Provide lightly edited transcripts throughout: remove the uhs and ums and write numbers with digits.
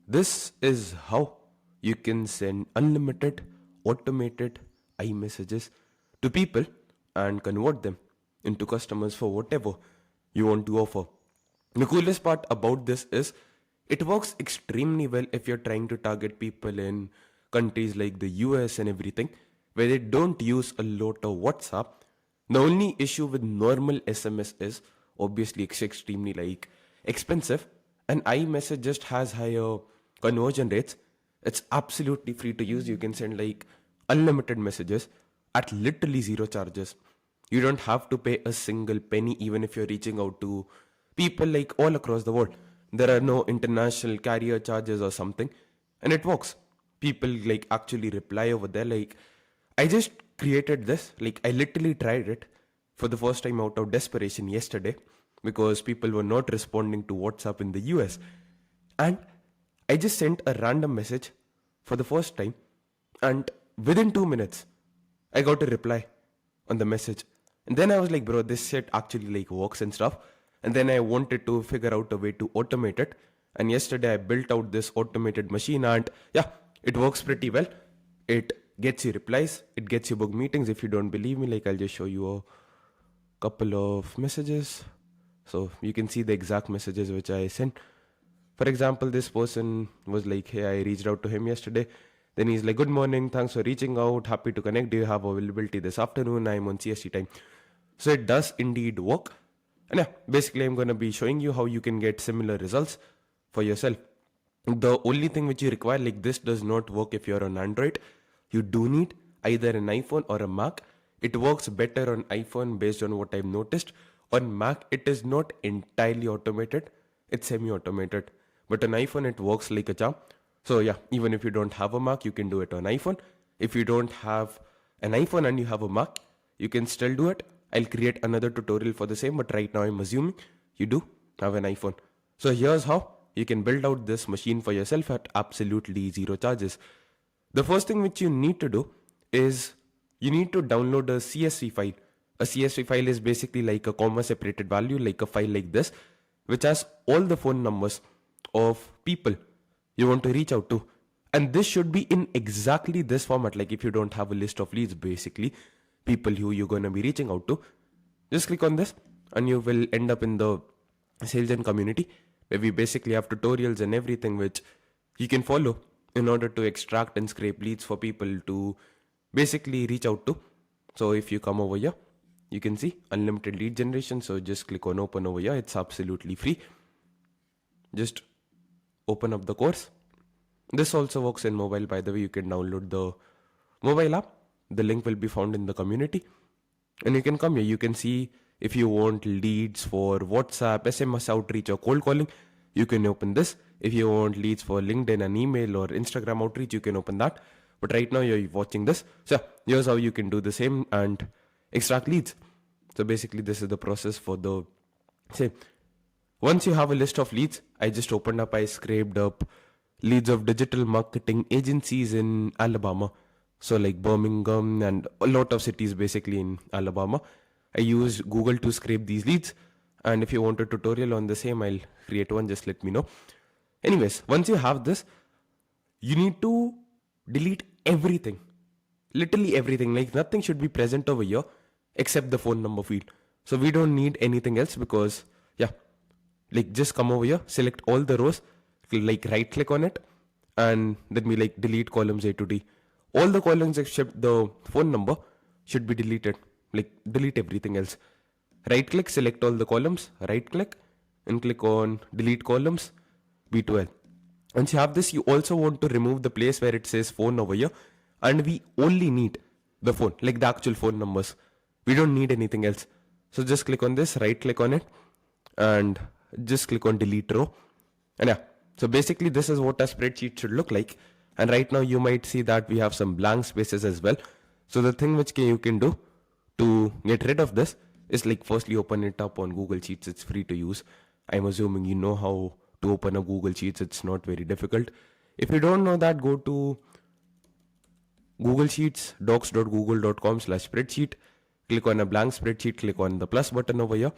This is how you can send unlimited automated iMessages to people and convert them into customers for whatever you want to offer. The coolest part about this is it works extremely well if you're trying to target people in countries like the US and everything, where they don't use a lot of WhatsApp. The only issue with normal SMS is obviously it's extremely expensive, and iMessage just has higher conversion rates. It's absolutely free to use. You can send unlimited messages at literally zero charges. You don't have to pay a single penny even if you're reaching out to people all across the world. There are no international carrier charges or something, and it works. People actually reply over there. I just created this, I literally tried it for the first time out of desperation yesterday because people were not responding to WhatsApp in the US. And I just sent a random message for the first time, and within 2 minutes, I got a reply on the message. And then I was like, bro, this shit actually works and stuff. And then I wanted to figure out a way to automate it. And yesterday I built out this automated machine, and yeah, it works pretty well. It gets you replies, it gets you book meetings. If you don't believe me, I'll just show you a couple of messages. So you can see the exact messages which I sent. For example, this person was like, hey, I reached out to him yesterday. Then he's like, good morning, thanks for reaching out, happy to connect. Do you have availability this afternoon? I'm on CST time. So it does indeed work. And yeah, basically I'm going to be showing you how you can get similar results for yourself. The only thing which you require, this does not work if you're on Android. You do need either an iPhone or a Mac. It works better on iPhone based on what I've noticed. On Mac, it is not entirely automated. It's semi-automated. But on iPhone, it works like a charm. So yeah, even if you don't have a Mac, you can do it on iPhone. If you don't have an iPhone and you have a Mac, you can still do it. I'll create another tutorial for the same, but right now I'm assuming you do have an iPhone. So here's how you can build out this machine for yourself at absolutely zero charges. The first thing which you need to do is you need to download a CSV file. A CSV file is basically like a comma separated value, like a file like this, which has all the phone numbers of people you want to reach out to. And this should be in exactly this format. Like if you don't have a list of leads, basically people who you're going to be reaching out to, just click on this and you will end up in the sales and community, where we basically have tutorials and everything which you can follow in order to extract and scrape leads for people to basically reach out to. So if you come over here, you can see unlimited lead generation. So just click on open over here. It's absolutely free. Just open up the course. This also works in mobile, by the way. You can download the mobile app. The link will be found in the community. And you can come here. You can see if you want leads for WhatsApp, SMS outreach or cold calling, you can open this. If you want leads for LinkedIn and email or Instagram outreach, you can open that. But right now you're watching this. So here's how you can do the same and extract leads. So basically this is the process for the same. Once you have a list of leads, I just opened up, I scraped up leads of digital marketing agencies in Alabama. So like Birmingham and a lot of cities basically in Alabama. I used Google to scrape these leads. And if you want a tutorial on the same, I'll create one, just let me know. Anyways, once you have this, you need to delete everything. Literally everything. Like nothing should be present over here except the phone number field. So we don't need anything else because, yeah, just come over here, select all the rows, right click on it, and then we delete columns A to D. All the columns except the phone number should be deleted. Delete everything else. Right click, select all the columns, right click, and click on delete columns, B12. Once you have this, you also want to remove the place where it says phone over here, and we only need the phone, the actual phone numbers. We don't need anything else. So just click on this, right click on it, and just click on delete row. And yeah, so basically this is what a spreadsheet should look like. And right now you might see that we have some blank spaces as well. So the thing which you can do to get rid of this is firstly open it up on Google Sheets. It's free to use. I'm assuming you know how to open a Google Sheets. It's not very difficult. If you don't know that, go to Google Sheets, docs.google.com/spreadsheet. Click on a blank spreadsheet, click on the plus button over here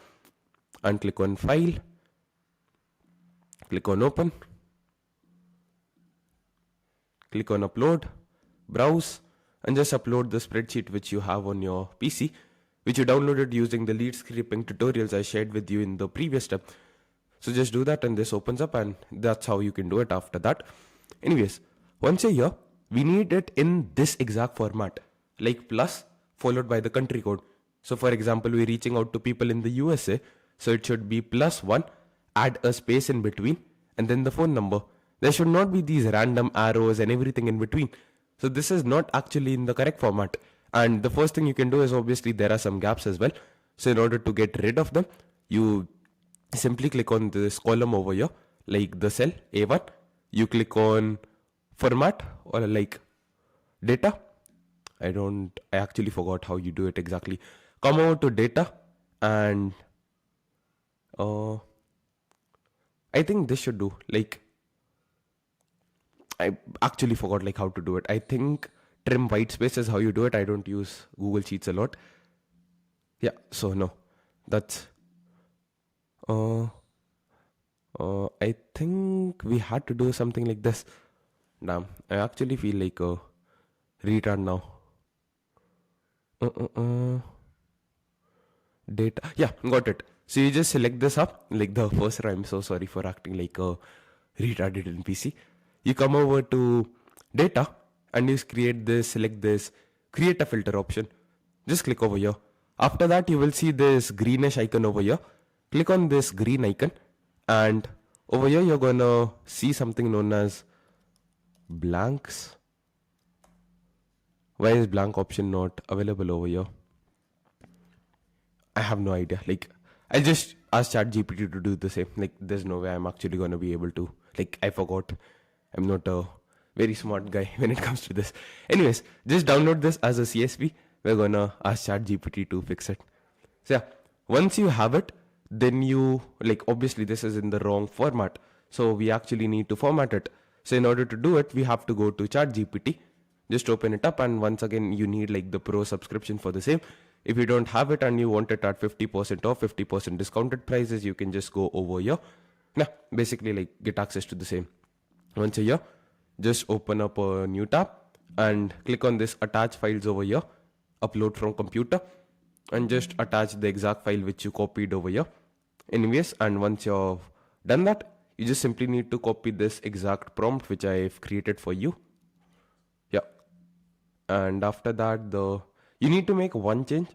and click on file. Click on open. click on upload, browse, and just upload the spreadsheet which you have on your PC, which you downloaded using the lead scripting tutorials I shared with you in the previous step. So just do that and this opens up, and that's how you can do it after that. Anyways, once you're here, we need it in this exact format, like plus followed by the country code. So for example, we're reaching out to people in the USA, so it should be +1, add a space in between, and then the phone number. There should not be these random arrows and everything in between. So this is not actually in the correct format. And the first thing you can do is, obviously there are some gaps as well. So in order to get rid of them, you simply click on this column over here, like the cell A1. You click on format or like data. I actually forgot how you do it exactly. Come over to data, and I think this should do, like, I actually forgot like how to do it. I think trim white space is how you do it. I don't use Google Sheets a lot. Yeah, so no, that's I think we had to do something like this. Damn, I actually feel like a retard now. Data, yeah, got it. So you just select this up, like the first row. I'm so sorry for acting like a retarded in PC. You come over to data and you select this, create a filter option. Just click over here. After that, you will see this greenish icon over here. Click on this green icon, and over here you're gonna see something known as blanks. Why is blank option not available over here? I have no idea. Like, I just asked ChatGPT to do the same. Like, there's no way I'm actually gonna be able to. Like, I forgot. I'm not a very smart guy when it comes to this. Anyways, just download this as a CSV. We're gonna ask ChatGPT to fix it. So yeah, once you have it, then you, like, obviously this is in the wrong format. So we actually need to format it. So in order to do it, we have to go to ChatGPT. Just open it up, and once again you need like the pro subscription for the same. If you don't have it and you want it at 50% off, 50% discounted prices, you can just go over here. Now, basically like get access to the same. Once you're here, just open up a new tab and click on this attach files over here, upload from computer, and just attach the exact file which you copied over here. Anyways, and once you've done that, you just simply need to copy this exact prompt which I've created for you. Yeah. And after that, you need to make one change,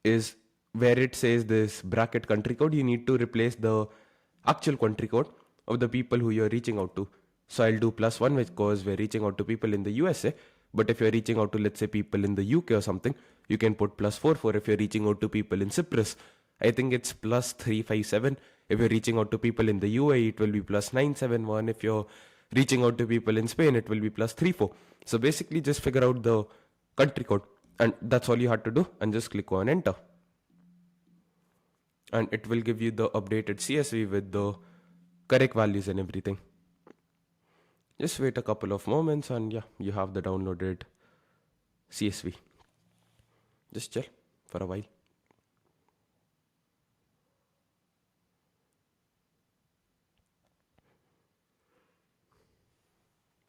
is where it says this bracket country code, you need to replace the actual country code of the people who you're reaching out to. So I'll do +1 because we're reaching out to people in the USA. But if you're reaching out to, let's say, people in the UK or something, you can put +4 for if you're reaching out to people in Cyprus. I think it's +357. If you're reaching out to people in the UAE, it will be +971. If you're reaching out to people in Spain, it will be +34. So basically just figure out the country code, and that's all you had to do, and just click on enter. And it will give you the updated CSV with the correct values and everything. Just wait a couple of moments, and yeah, you have the downloaded CSV. Just chill for a while.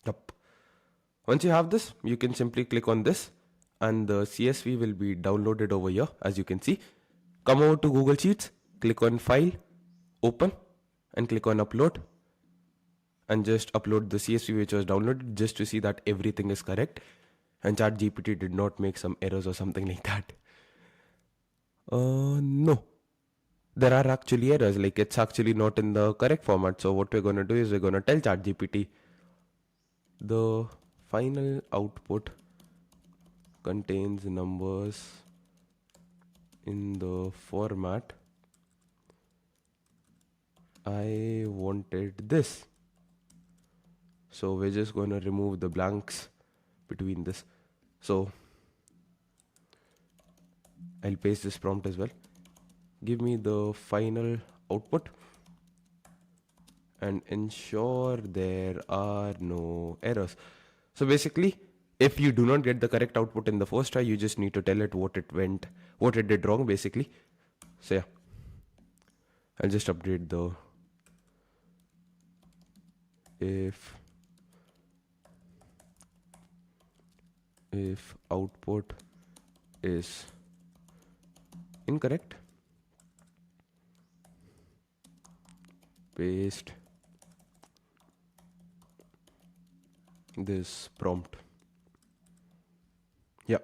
Yep. Once you have this, you can simply click on this, and the CSV will be downloaded over here, as you can see. Come over to Google Sheets, click on File, Open, and click on Upload. And just upload the CSV which was downloaded, just to see that everything is correct and ChatGPT did not make some errors or something like that. No. There are actually errors, like it's actually not in the correct format. So what we're going to do is we're going to tell ChatGPT the final output contains numbers in the format I wanted this. So we're just going to remove the blanks between this. So I'll paste this prompt as well. Give me the final output and ensure there are no errors. So basically, if you do not get the correct output in the first try, you just need to tell it what it did wrong basically. So yeah, I'll just update the if if output is incorrect, paste this prompt. Yeah.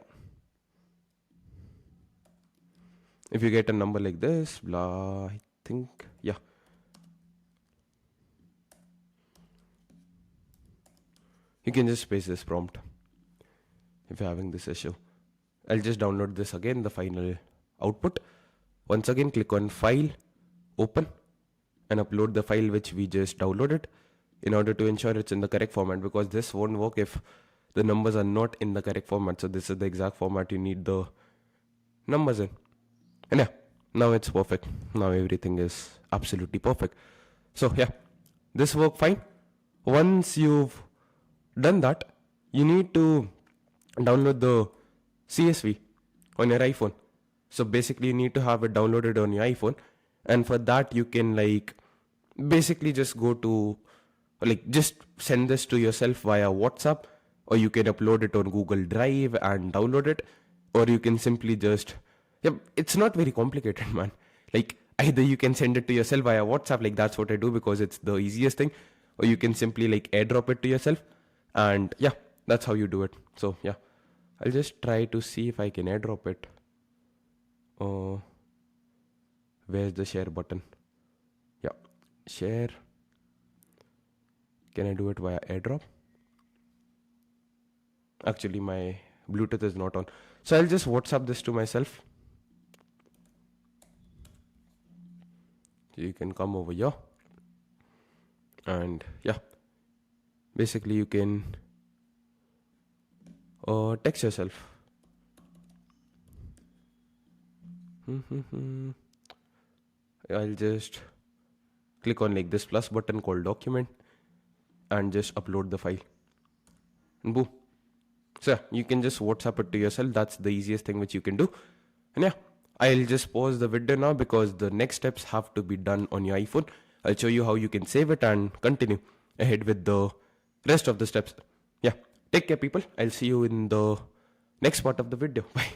If you get a number like this, blah, I think, yeah. You can just paste this prompt if you're having this issue. I'll just download this again, the final output. Once again, click on File, Open, and upload the file which we just downloaded in order to ensure it's in the correct format, because this won't work if the numbers are not in the correct format. So this is the exact format you need the numbers in. And yeah, now it's perfect. Now everything is absolutely perfect. So yeah, this worked fine. Once you've done that, you need to download the CSV on your iPhone. So basically you need to have it downloaded on your iPhone, and for that you can basically just go to just send this to yourself via WhatsApp, or you can upload it on Google Drive and download it, or you can simply just it's not very complicated, man. Either you can send it to yourself via WhatsApp, that's what I do because it's the easiest thing, or you can simply airdrop it to yourself, and yeah, that's how you do it. So yeah, I'll just try to see if I can airdrop it. Where's the share button? Yeah, share. Can I do it via airdrop? Actually, my Bluetooth is not on. So I'll just WhatsApp this to myself. So you can come over here. And yeah, basically you can text yourself. I'll just click on this plus button called document and just upload the file. And boom. So yeah, you can just WhatsApp it to yourself. That's the easiest thing which you can do. And yeah, I'll just pause the video now because the next steps have to be done on your iPhone. I'll show you how you can save it and continue ahead with the rest of the steps. Yeah, take care people. I'll see you in the next part of the video. Bye.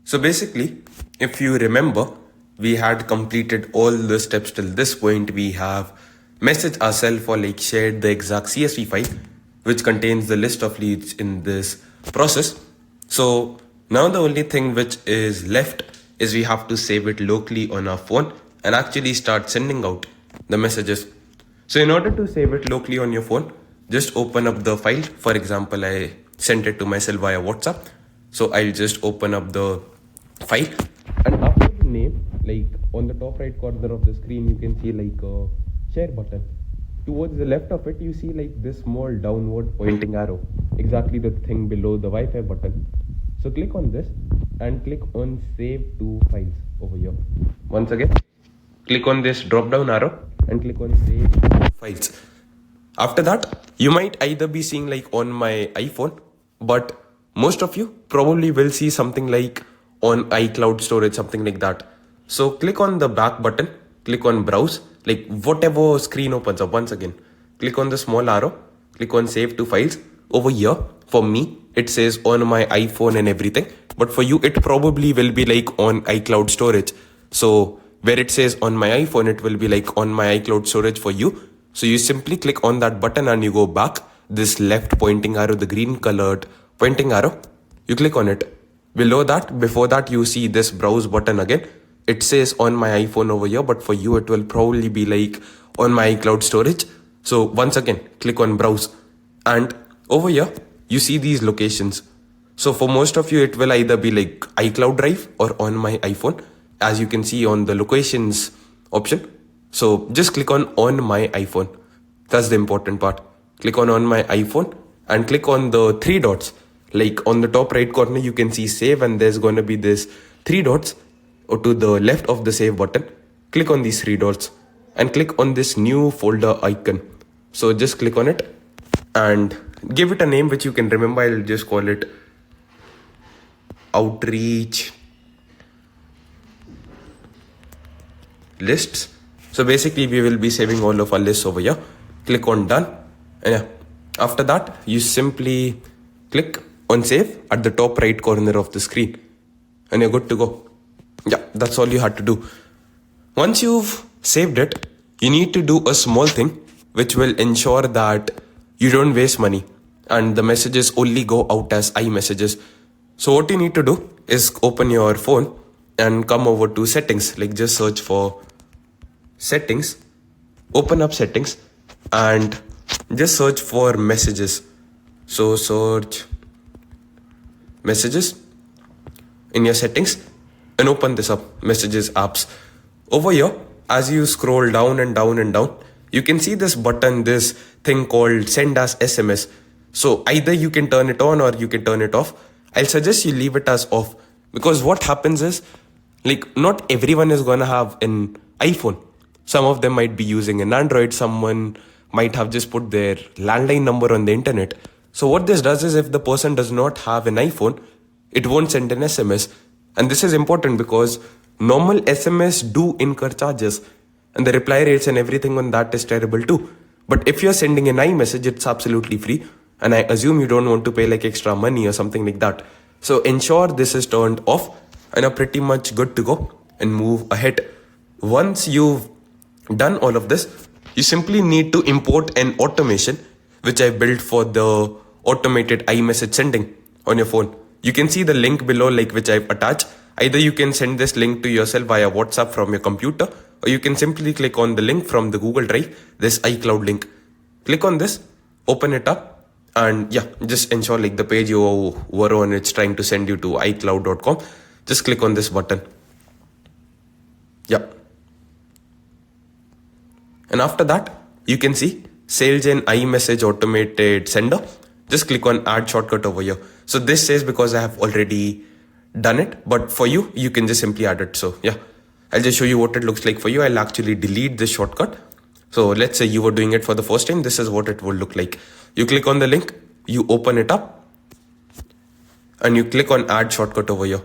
So basically, if you remember, we had completed all the steps till this point. We have messaged ourselves or shared the exact CSV file which contains the list of leads in this process. So now the only thing which is left is we have to save it locally on our phone and actually start sending out the messages. So in order to save it locally on your phone, just open up the file. For example, I sent it to myself via WhatsApp. So I'll just open up the file, and after the name, on the top right corner of the screen, you can see a share button. Towards the left of it, you see this small downward pointing arrow, exactly the thing below the Wi-Fi button. So click on this and click on save to files over here. Once again, click on this drop down arrow and click on save to files. After that, you might either be seeing on my iPhone, but most of you probably will see something on iCloud storage, something like that. So click on the back button, click on browse, whatever screen opens up. Once again, click on the small arrow, click on save to files. Over here, for me, it says on my iPhone and everything, but for you, it probably will be on iCloud storage. So where it says on my iPhone, it will be on my iCloud storage for you. So you simply click on that button and you go back, this left pointing arrow, the green colored pointing arrow, you click on it. Below that, before that, you see this browse button again. It says on my iPhone over here, but for you, it will probably be on my iCloud storage. So once again, click on browse. And over here, you see these locations. So for most of you, it will either be iCloud Drive or on my iPhone, as you can see on the locations option. So just click on my iPhone. That's the important part. Click on my iPhone and click on the three dots. On the top right corner, you can see save, and there's going to be this three dots, or to the left of the save button. Click on these three dots and click on this new folder icon. So just click on it and give it a name which you can remember. I'll just call it outreach lists. So basically we will be saving all of our lists over here. Click on done, and yeah, after that you simply click on save at the top right corner of the screen and you're good to go. Yeah, that's all you had to do. Once you've saved it, you need to do a small thing which will ensure that you don't waste money and the messages only go out as iMessages. So what you need to do is open your phone and come over to settings, like just search for settings, open up settings and just search for messages. So search messages in your settings and open this up, messages apps. Over here, as you scroll down and down and down, you can see this button, this thing called send as SMS. So either you can turn it on or you can turn it off. I'll suggest you leave it as off because what happens is, like, not everyone is gonna have an iPhone. Some of them might be using an Android. Someone might have just put their landline number on the internet. So what this does is if the person does not have an iPhone, it won't send an SMS. And this is important because normal SMS do incur charges and the reply rates and everything on that is terrible too. But if you're sending an iMessage, it's absolutely free. And I assume you don't want to pay like extra money or something like that. So ensure this is turned off and are pretty much good to go and move ahead. Once you've done all of this, you simply need to import an automation which I built for the automated iMessage sending on your phone. You can see the link below, like which I've attached. Either you can send this link to yourself via WhatsApp from your computer, or you can simply click on the link from the Google Drive, this iCloud link. Click on this, open it up, and yeah, just ensure like the page you were on, it's trying to send you to iCloud.com. Just click on this button. Yeah. And after that, you can see Sales and iMessage automated sender. Just click on add shortcut over here. So this says because I have already done it, but for you, you can just simply add it. So yeah, I'll just show you what it looks like for you. I'll actually delete this shortcut. So let's say you were doing it for the first time. This is what it will look like. You click on the link, you open it up and you click on add shortcut over here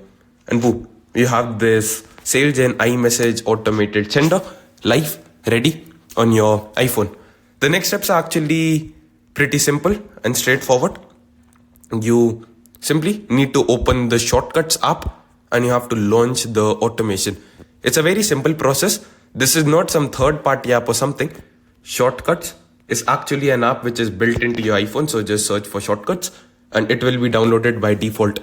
and boom, you have this Sales and iMessage automated sender live ready on your iPhone. The next steps are actually pretty simple and straightforward. You simply need to open the Shortcuts app and you have to launch the automation. It's a very simple process. This is not some third-party app or something. Shortcuts is actually an app which is built into your iPhone. So just search for Shortcuts and it will be downloaded by default.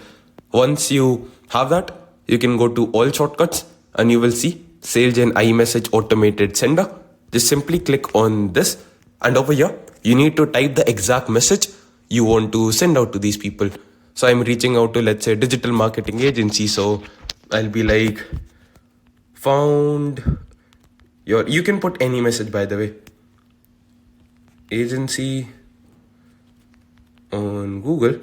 Once you have that, you can go to all shortcuts and you will see Sales and iMessage automated sender. Just simply click on this and over here, you need to type the exact message you want to send out to these people. So I'm reaching out to, let's say, digital marketing agency. So I'll be like, found your, you can put any message by the way, agency on Google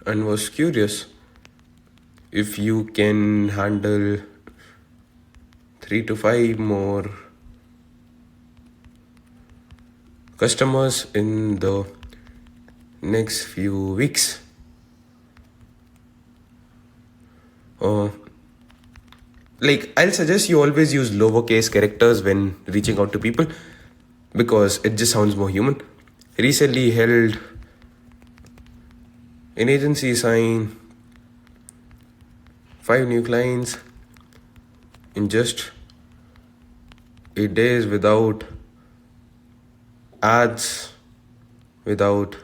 and was curious if you can handle 3 to 5 more customers in the next few weeks. Like, I'll suggest you always use lowercase characters when reaching out to people because it just sounds more human. Recently held an agency sign 5 new clients in just 8 days without ads, without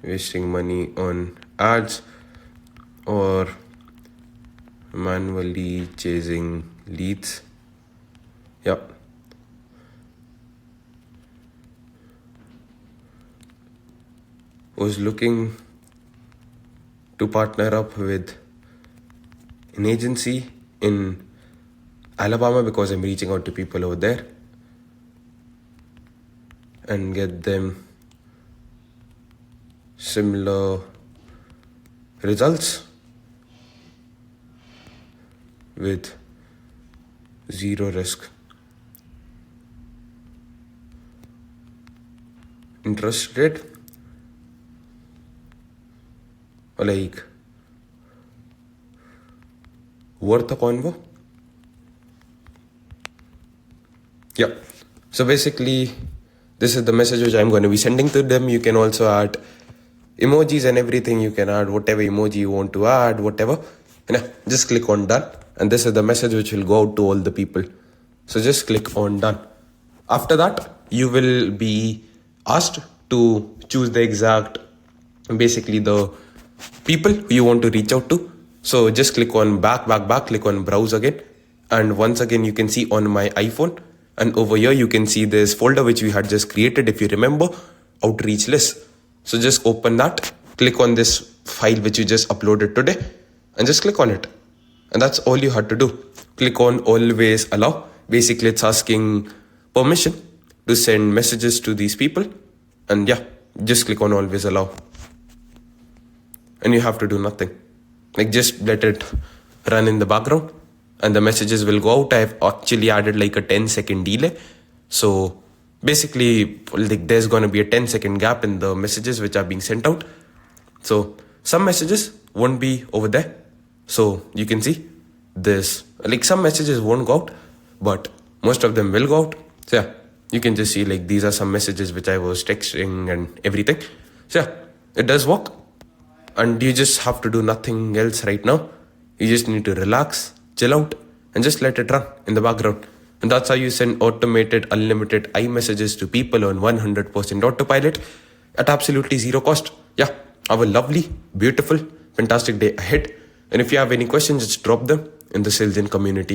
wasting money on ads or manually chasing leads. Yeah. Was looking to partner up with an agency in Alabama because I'm reaching out to people over there and get them similar results with zero risk. Interest rate, like worth a convo. Yeah. So basically this is the message which I'm going to be sending to them. You can also add emojis and everything. You can add whatever emoji you want to add, whatever. And yeah, just click on done. And this is the message which will go out to all the people. So just click on done. After that, you will be asked to choose the exact, basically the people who you want to reach out to. So just click on back, click on browse again. And once again, you can see on my iPhone. And over here, you can see this folder which we had just created, if you remember, outreach list. So just open that, click on this file which you just uploaded today, and just click on it. And that's all you had to do. Click on always allow. Basically, it's asking permission to send messages to these people. And yeah, just click on always allow. And you have to do nothing. Like just let it run in the background and the messages will go out. I've actually added like a 10-second delay. So basically, like there's going to be a 10-second gap in the messages which are being sent out. So some messages won't be over there. So you can see this, like some messages won't go out, but most of them will go out. So yeah, you can just see like these are some messages which I was texting and everything. So yeah, it does work. And you just have to do nothing else right now. You just need to relax, chill out, and just let it run in the background. And that's how you send automated, unlimited iMessages to people on 100% autopilot at absolutely zero cost. Yeah, have a lovely, beautiful, fantastic day ahead. And if you have any questions, just drop them in the sales in community.